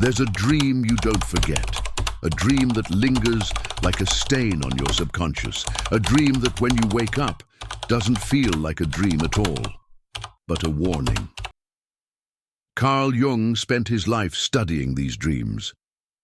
There's a dream you don't forget, a dream that lingers like a stain on your subconscious, a dream that when you wake up doesn't feel like a dream at all, but a warning. Carl Jung spent his life studying these dreams,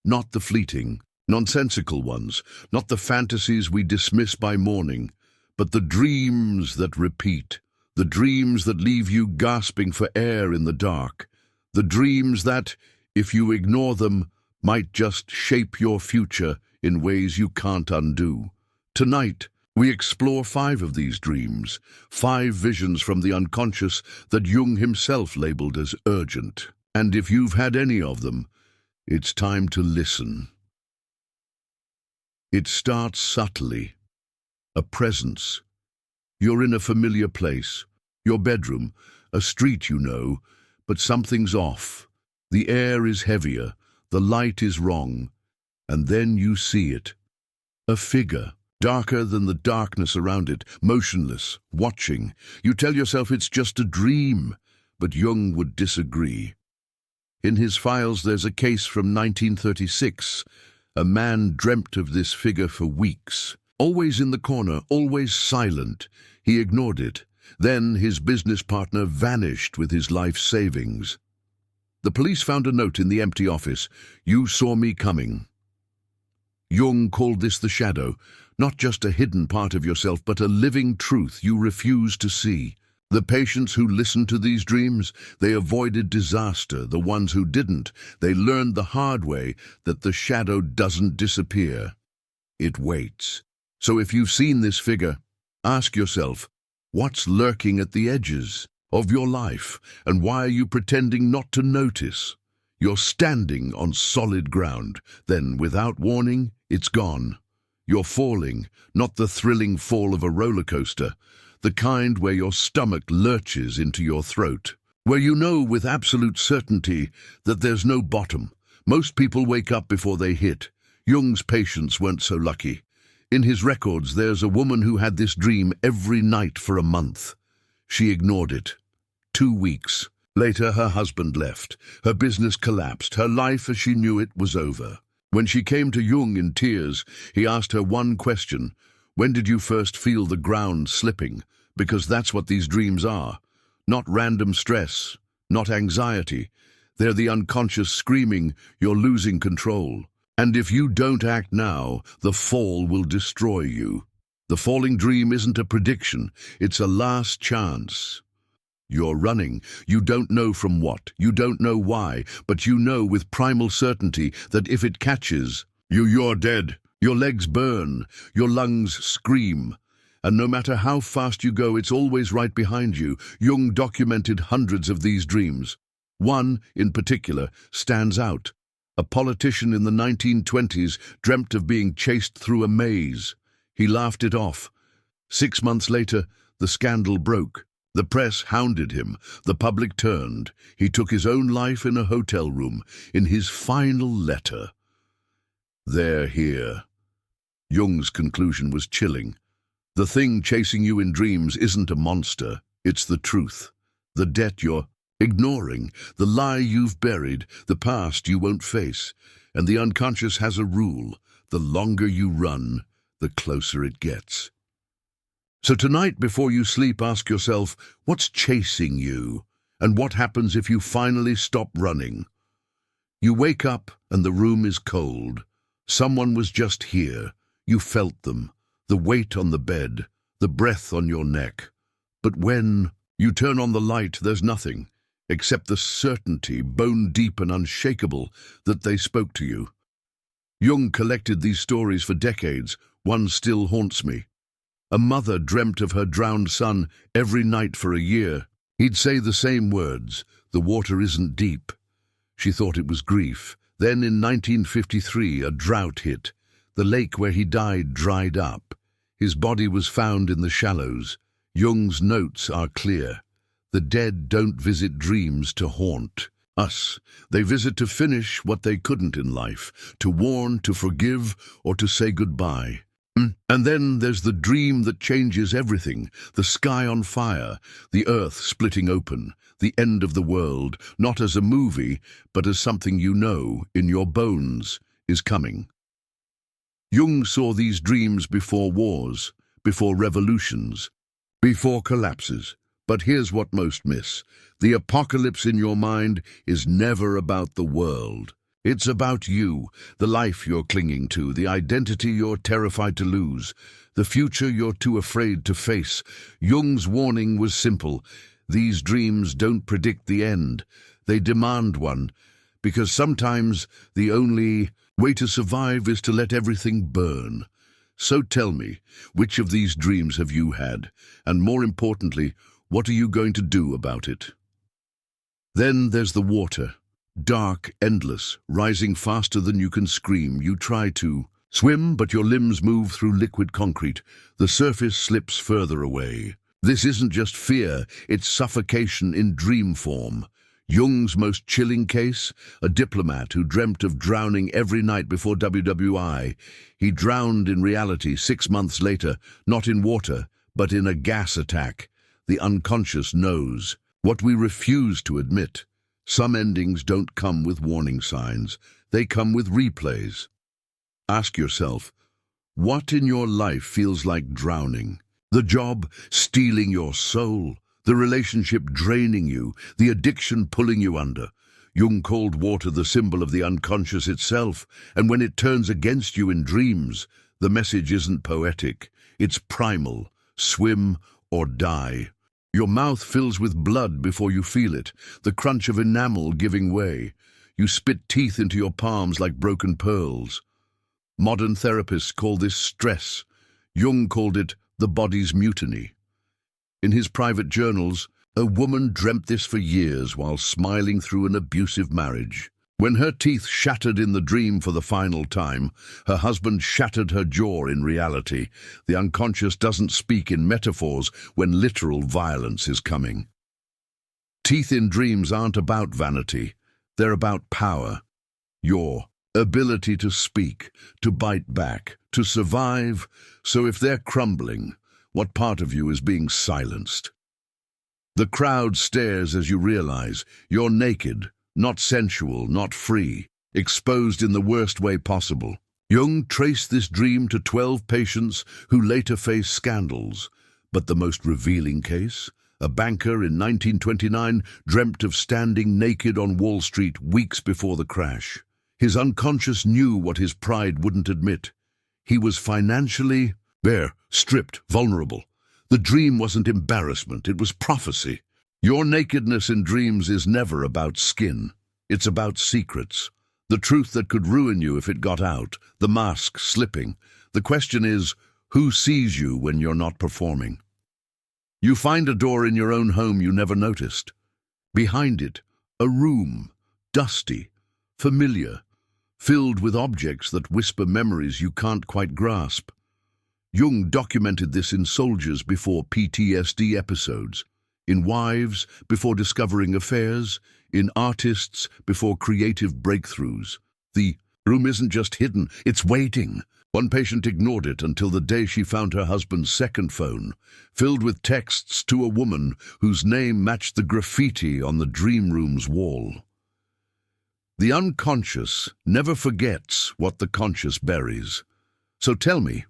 not the fleeting, nonsensical ones, not the fantasies we dismiss by morning, but the dreams that repeat, the dreams that leave you gasping for air in the dark, the dreams that, if you ignore them, might just shape your future in ways you can't undo. Tonight, we explore 5 of these dreams, 5 visions from the unconscious that Jung himself labeled as urgent. And if you've had any of them, it's time to listen. It starts subtly. A presence. You're in a familiar place, your bedroom, a street you know, but something's off. The air is heavier, the light is wrong, and then you see it. A figure, darker than the darkness around it, motionless, watching. You tell yourself it's just a dream, but Jung would disagree. In his files there's a case from 1936. A man dreamt of this figure for weeks. Always in the corner, always silent. He ignored it. Then his business partner vanished with his life savings. The police found a note in the empty office. "You saw me coming." Jung called this the shadow, not just a hidden part of yourself, but a living truth you refuse to see. The patients who listened to these dreams, they avoided disaster. The ones who didn't, they learned the hard way that the shadow doesn't disappear. It waits. So if you've seen this figure, ask yourself, what's lurking at the edges of your life, and why are you pretending not to notice? You're standing on solid ground, then without warning, it's gone. You're falling, not the thrilling fall of a roller coaster, the kind where your stomach lurches into your throat, where you know with absolute certainty that there's no bottom. Most people wake up before they hit. Jung's patients weren't so lucky. In his records, there's a woman who had this dream every night for a month. She ignored it. 2 weeks. Later, her husband left. Her business collapsed. Her life as she knew it was over. When she came to Jung in tears, he asked her one question. When did you first feel the ground slipping? Because that's what these dreams are. Not random stress, not anxiety. They're the unconscious screaming, you're losing control. And if you don't act now, the fall will destroy you. The falling dream isn't a prediction, it's a last chance. You're running. You don't know from what, you don't know why, but you know with primal certainty that if it catches you, you're dead. Your legs burn, your lungs scream. And no matter how fast you go, it's always right behind you. Jung documented hundreds of these dreams. One, in particular, stands out. A politician in the 1920s dreamt of being chased through a maze. He laughed it off. 6 months later, the scandal broke. The press hounded him. The public turned. He took his own life in a hotel room. In his final letter, "They're here." Jung's conclusion was chilling. The thing chasing you in dreams isn't a monster. It's the truth. The debt you're ignoring, the lie you've buried, the past you won't face. And the unconscious has a rule. The longer you run, the closer it gets. So tonight, before you sleep, ask yourself, what's chasing you? And what happens if you finally stop running? You wake up and the room is cold. Someone was just here. You felt them, the weight on the bed, the breath on your neck. But when you turn on the light, there's nothing, except the certainty, bone deep and unshakable, that they spoke to you. Jung collected these stories for decades. One still haunts me. A mother dreamt of her drowned son every night for a year. He'd say the same words, "The water isn't deep." She thought it was grief. Then in 1953, a drought hit. The lake where he died dried up. His body was found in the shallows. Jung's notes are clear. The dead don't visit dreams to haunt us. They visit to finish what they couldn't in life, to warn, to forgive, or to say goodbye. And then there's the dream that changes everything, the sky on fire, the earth splitting open, the end of the world, not as a movie, but as something you know, in your bones, is coming. Jung saw these dreams before wars, before revolutions, before collapses. But here's what most miss. The apocalypse in your mind is never about the world. It's about you, the life you're clinging to, the identity you're terrified to lose, the future you're too afraid to face. Jung's warning was simple. These dreams don't predict the end. They demand one, because sometimes the only way to survive is to let everything burn. So tell me, which of these dreams have you had? And more importantly, what are you going to do about it? Then there's the water. Dark, endless, rising faster than you can scream. You try to swim, but your limbs move through liquid concrete. The surface slips further away. This isn't just fear, it's suffocation in dream form. Jung's most chilling case, a diplomat who dreamt of drowning every night before WWI. He drowned in reality 6 months later, not in water, but in a gas attack. The unconscious knows what we refuse to admit. Some endings don't come with warning signs. They come with replays. Ask yourself, what in your life feels like drowning? The job stealing your soul? The relationship draining you? The addiction pulling you under? Jung called water the symbol of the unconscious itself, and when it turns against you in dreams, the message isn't poetic. It's primal. Swim or die. Your mouth fills with blood before you feel it, the crunch of enamel giving way. You spit teeth into your palms like broken pearls. Modern therapists call this stress. Jung called it the body's mutiny. In his private journals, a woman dreamt this for years while smiling through an abusive marriage. When her teeth shattered in the dream for the final time, her husband shattered her jaw in reality. The unconscious doesn't speak in metaphors when literal violence is coming. Teeth in dreams aren't about vanity. They're about power. Your ability to speak, to bite back, to survive. So if they're crumbling, what part of you is being silenced? The crowd stares as you realize you're naked. Not sensual, not free, exposed in the worst way possible. Jung traced this dream to 12 patients who later faced scandals. But the most revealing case? A banker in 1929 dreamt of standing naked on Wall Street weeks before the crash. His unconscious knew what his pride wouldn't admit. He was financially bare, stripped, vulnerable. The dream wasn't embarrassment, it was prophecy. Your nakedness in dreams is never about skin. It's about secrets. The truth that could ruin you if it got out. The mask slipping. The question is, who sees you when you're not performing? You find a door in your own home you never noticed. Behind it, a room, dusty, familiar, filled with objects that whisper memories you can't quite grasp. Jung documented this in soldiers before PTSD episodes, in wives before discovering affairs, in artists before creative breakthroughs. The room isn't just hidden, it's waiting. One patient ignored it until the day she found her husband's second phone, filled with texts to a woman whose name matched the graffiti on the dream room's wall. The unconscious never forgets what the conscious buries. So tell me,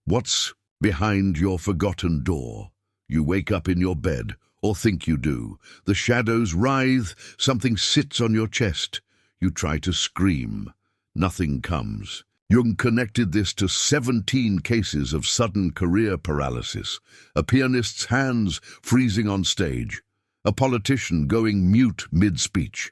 what's behind your forgotten door? You wake up in your bed, or think you do. The shadows writhe, something sits on your chest. You try to scream. Nothing comes. Jung connected this to 17 cases of sudden career paralysis, a pianist's hands freezing on stage, a politician going mute mid-speech.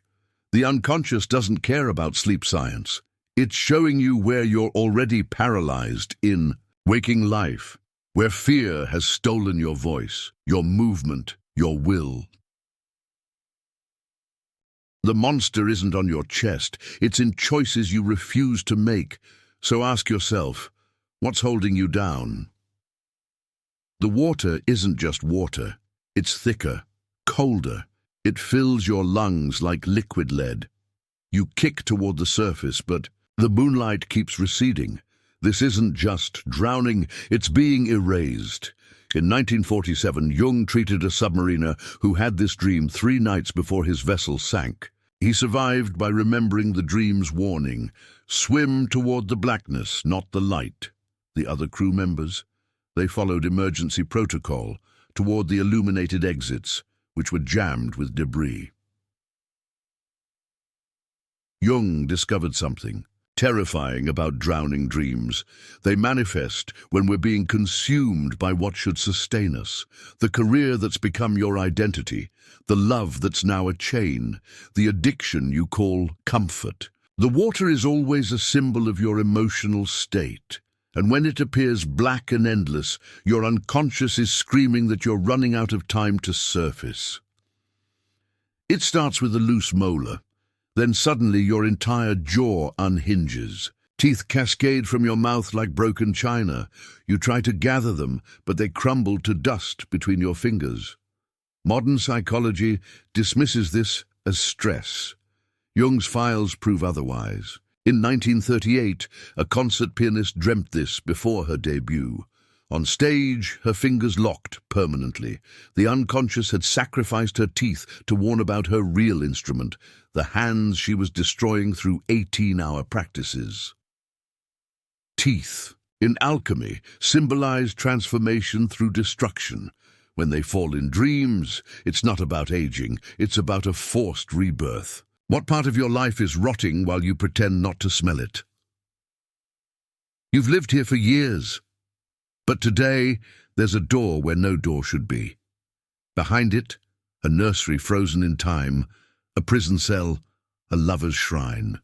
The unconscious doesn't care about sleep science. It's showing you where you're already paralyzed in waking life, where fear has stolen your voice, your movement, your will. The monster isn't on your chest, it's in choices you refuse to make. So ask yourself, what's holding you down? The water isn't just water, it's thicker, colder. It fills your lungs like liquid lead. You kick toward the surface, but the moonlight keeps receding. This isn't just drowning, it's being erased. In 1947, Jung treated a submariner who had this dream 3 nights before his vessel sank. He survived by remembering the dream's warning: swim toward the blackness, not the light. The other crew members? They followed emergency protocol toward the illuminated exits, which were jammed with debris. Jung discovered something terrifying about drowning dreams. They manifest when we're being consumed by what should sustain us: the career that's become your identity, the love that's now a chain, the addiction you call comfort. The water is always a symbol of your emotional state, and when it appears black and endless, your unconscious is screaming that you're running out of time to surface. It starts with a loose molar. Then suddenly your entire jaw unhinges. Teeth cascade from your mouth like broken china. You try to gather them, but they crumble to dust between your fingers. Modern psychology dismisses this as stress. Jung's files prove otherwise. In 1938, a concert pianist dreamt this before her debut. On stage, her fingers locked permanently. The unconscious had sacrificed her teeth to warn about her real instrument, the hands she was destroying through 18-hour practices. Teeth, in alchemy, symbolize transformation through destruction. When they fall in dreams, it's not about aging, it's about a forced rebirth. What part of your life is rotting while you pretend not to smell it? You've lived here for years. But today, there's a door where no door should be. Behind it, a nursery frozen in time, a prison cell, a lover's shrine.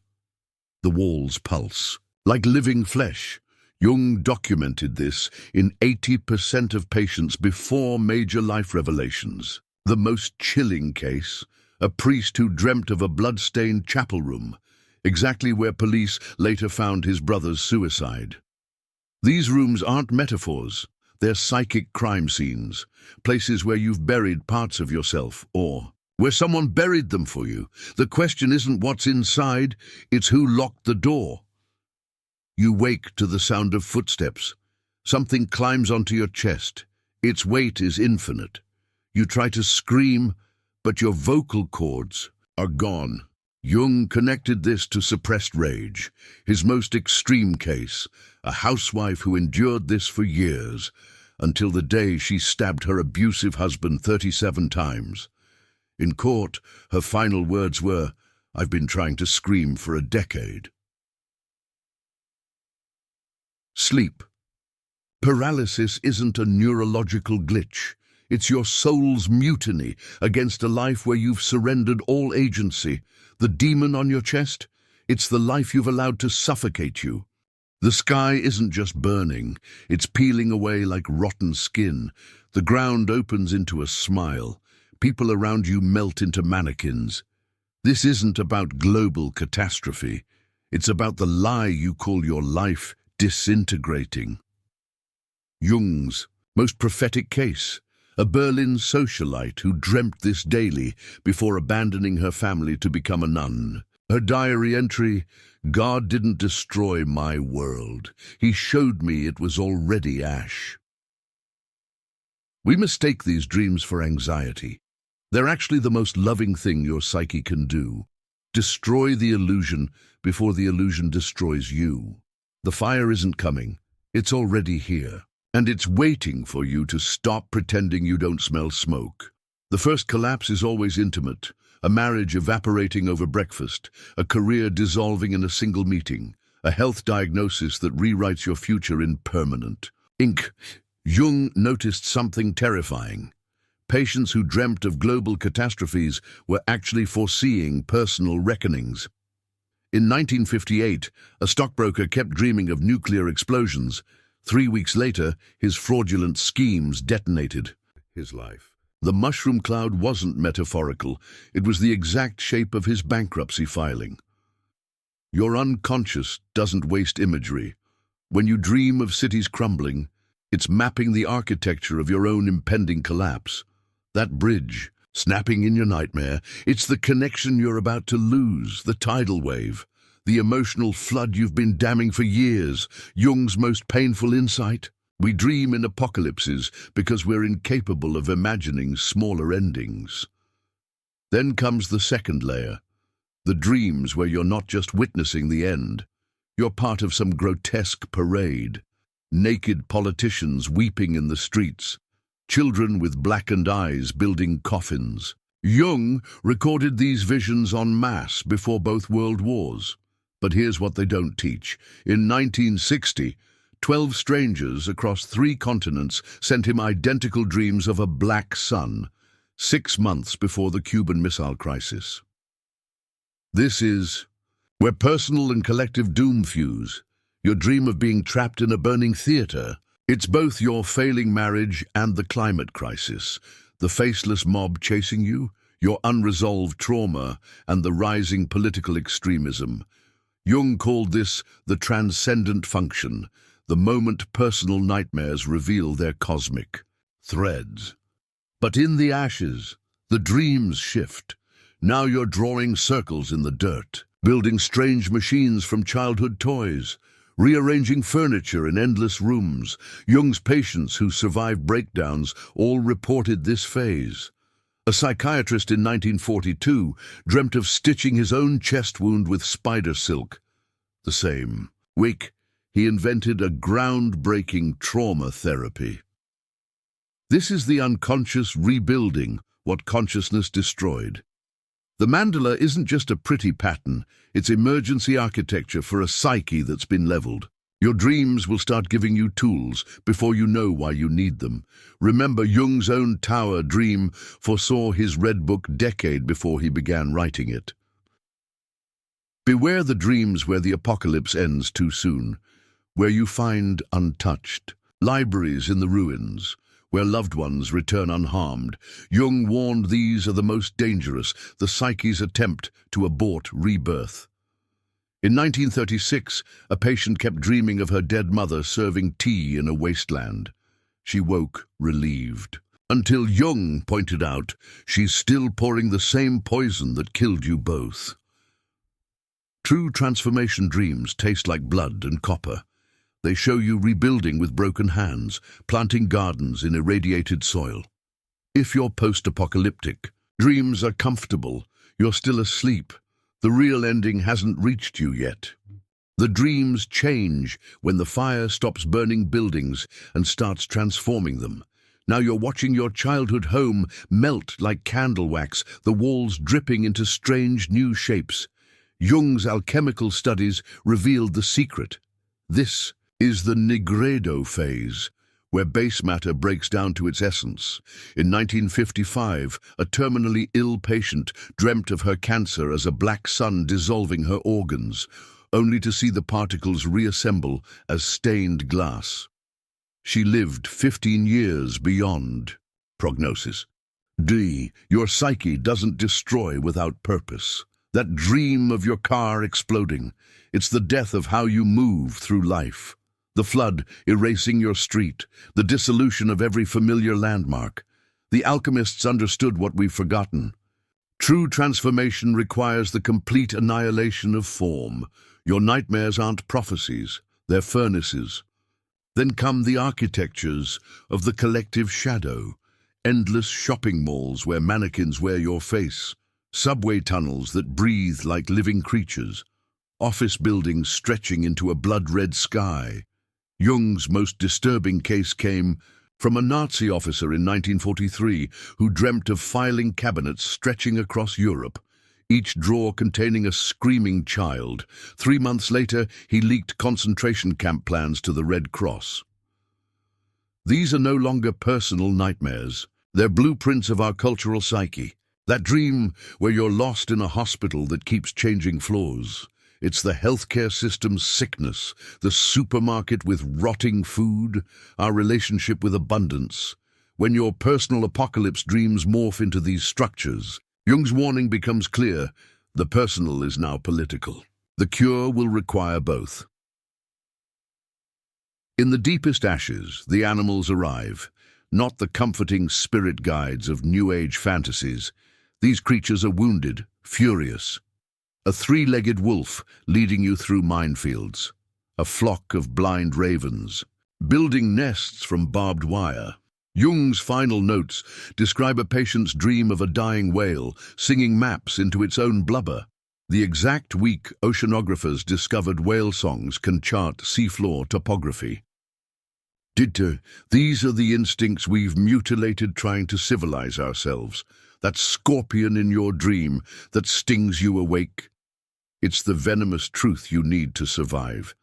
The walls pulse. Like living flesh, Jung documented this in 80% of patients before major life revelations. The most chilling case, a priest who dreamt of a blood-stained chapel room, exactly where police later found his brother's suicide. These rooms aren't metaphors, they're psychic crime scenes, places where you've buried parts of yourself, or where someone buried them for you. The question isn't what's inside, it's who locked the door. You wake to the sound of footsteps. Something climbs onto your chest. Its weight is infinite. You try to scream, but your vocal cords are gone. Jung connected this to suppressed rage, his most extreme case, a housewife who endured this for years, until the day she stabbed her abusive husband 37 times. In court, her final words were, "I've been trying to scream for a decade." Sleep. Paralysis isn't a neurological glitch. It's your soul's mutiny against a life where you've surrendered all agency. The demon on your chest? It's the life you've allowed to suffocate you. The sky isn't just burning, it's peeling away like rotten skin. The ground opens into a smile. People around you melt into mannequins. This isn't about global catastrophe. It's about the lie you call your life disintegrating. Jung's most prophetic case. A Berlin socialite who dreamt this daily before abandoning her family to become a nun. Her diary entry, "God didn't destroy my world. He showed me it was already ash." We mistake these dreams for anxiety. They're actually the most loving thing your psyche can do. Destroy the illusion before the illusion destroys you. The fire isn't coming. It's already here. And it's waiting for you to stop pretending you don't smell smoke. The first collapse is always intimate, a marriage evaporating over breakfast, a career dissolving in a single meeting, a health diagnosis that rewrites your future in permanent ink. Jung noticed something terrifying. Patients who dreamt of global catastrophes were actually foreseeing personal reckonings. In 1958, a stockbroker kept dreaming of nuclear explosions. 3 weeks later, his fraudulent schemes detonated his life. The mushroom cloud wasn't metaphorical. It was the exact shape of his bankruptcy filing. Your unconscious doesn't waste imagery. When you dream of cities crumbling, it's mapping the architecture of your own impending collapse. That bridge, snapping in your nightmare, it's the connection you're about to lose, the tidal wave. the emotional flood you've been damming for years, Jung's most painful insight. We dream in apocalypses because we're incapable of imagining smaller endings. Then comes the second layer, the dreams where you're not just witnessing the end, you're part of some grotesque parade. Naked politicians weeping in the streets, children with blackened eyes building coffins. Jung recorded these visions en masse before both world wars. But here's what they don't teach. In 1960, 12 strangers across 3 continents sent him identical dreams of a black sun, 6 months before the Cuban Missile Crisis. This is where personal and collective doom fuse. Your dream of being trapped in a burning theater. It's both your failing marriage and the climate crisis, the faceless mob chasing you, your unresolved trauma, and the rising political extremism. Jung called this the transcendent function, the moment personal nightmares reveal their cosmic threads. But in the ashes, the dreams shift. Now you're drawing circles in the dirt, building strange machines from childhood toys, rearranging furniture in endless rooms. Jung's patients who survived breakdowns all reported this phase. A psychiatrist in 1942 dreamt of stitching his own chest wound with spider silk. The same week, he invented a groundbreaking trauma therapy. This is the unconscious rebuilding what consciousness destroyed. The mandala isn't just a pretty pattern, it's emergency architecture for a psyche that's been leveled. Your dreams will start giving you tools before you know why you need them. Remember, Jung's own tower dream foresaw his Red Book decade before he began writing it. Beware the dreams where the apocalypse ends too soon, where you find untouched, libraries in the ruins, where loved ones return unharmed. Jung warned these are the most dangerous, the psyche's attempt to abort rebirth. In 1936, a patient kept dreaming of her dead mother serving tea in a wasteland. She woke relieved, until Jung pointed out, she's still pouring the same poison that killed you both. True transformation dreams taste like blood and copper. They show you rebuilding with broken hands, planting gardens in irradiated soil. If you're post-apocalyptic, dreams are comfortable, you're still asleep. The real ending hasn't reached you yet. The dreams change when the fire stops burning buildings and starts transforming them. Now you're watching your childhood home melt like candle wax, the walls dripping into strange new shapes. Jung's alchemical studies revealed the secret. This is the nigredo phase, where base matter breaks down to its essence. In 1955, a terminally ill patient dreamt of her cancer as a black sun dissolving her organs, only to see the particles reassemble as stained glass. She lived 15 years beyond prognosis. Your psyche doesn't destroy without purpose. That dream of your car exploding, it's the death of how you move through life. The flood erasing your street, the dissolution of every familiar landmark. The alchemists understood what we've forgotten. True transformation requires the complete annihilation of form. Your nightmares aren't prophecies, they're furnaces. Then come the architectures of the collective shadow, endless shopping malls where mannequins wear your face, subway tunnels that breathe like living creatures, office buildings stretching into a blood-red sky. Jung's most disturbing case came from a Nazi officer in 1943 who dreamt of filing cabinets stretching across Europe, each drawer containing a screaming child. 3 months later, he leaked concentration camp plans to the Red Cross. These are no longer personal nightmares. They're blueprints of our cultural psyche. That dream where you're lost in a hospital that keeps changing floors. It's the healthcare system's sickness, the supermarket with rotting food, our relationship with abundance. When your personal apocalypse dreams morph into these structures, Jung's warning becomes clear: the personal is now political. The cure will require both. In the deepest ashes, the animals arrive, not the comforting spirit guides of New Age fantasies. These creatures are wounded, furious. A three-legged wolf leading you through minefields. A flock of blind ravens, building nests from barbed wire. Jung's final notes describe a patient's dream of a dying whale singing maps into its own blubber. The exact week oceanographers discovered whale songs can chart seafloor topography. These are the instincts we've mutilated trying to civilize ourselves. That scorpion in your dream that stings you awake. It's the venomous truth you need to survive.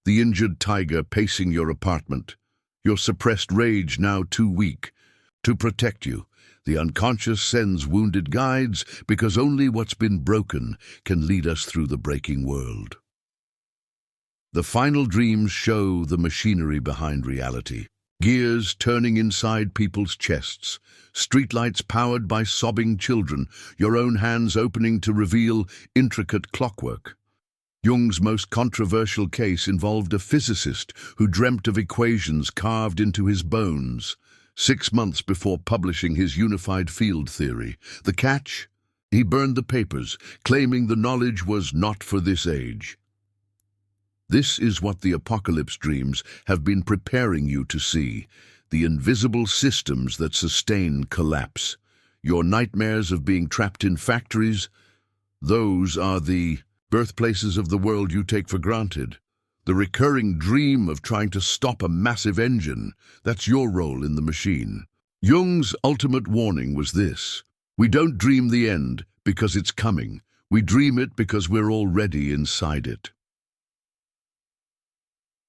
The injured tiger pacing your apartment. Your suppressed rage now too weak. To protect you, the unconscious sends wounded guides because only what's been broken can lead us through the breaking world. The final dreams show the machinery behind reality. Gears turning inside people's chests, streetlights powered by sobbing children, your own hands opening to reveal intricate clockwork. Jung's most controversial case involved a physicist who dreamt of equations carved into his bones 6 months before publishing his unified field theory. The catch? He burned the papers, claiming the knowledge was not for this age. This is what the apocalypse dreams have been preparing you to see, the invisible systems that sustain collapse. Your nightmares of being trapped in factories, those are the birthplaces of the world you take for granted. The recurring dream of trying to stop a massive engine, that's your role in the machine. Jung's ultimate warning was this: we don't dream the end because it's coming. We dream it because we're already inside it.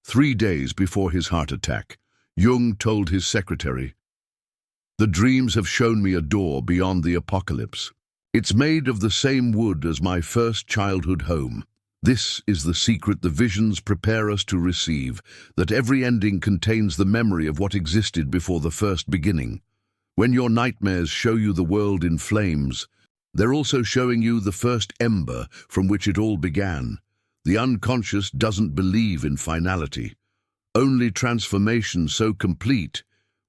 3 days before his heart attack, Jung told his secretary, "The dreams have shown me a door beyond the apocalypse. It's made of the same wood as my first childhood home. This is the secret the visions prepare us to receive, that every ending contains the memory of what existed before the first beginning. When your nightmares show you the world in flames, they're also showing you the first ember from which it all began. The unconscious doesn't believe in finality. Only transformation so complete,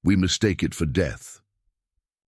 we mistake it for death."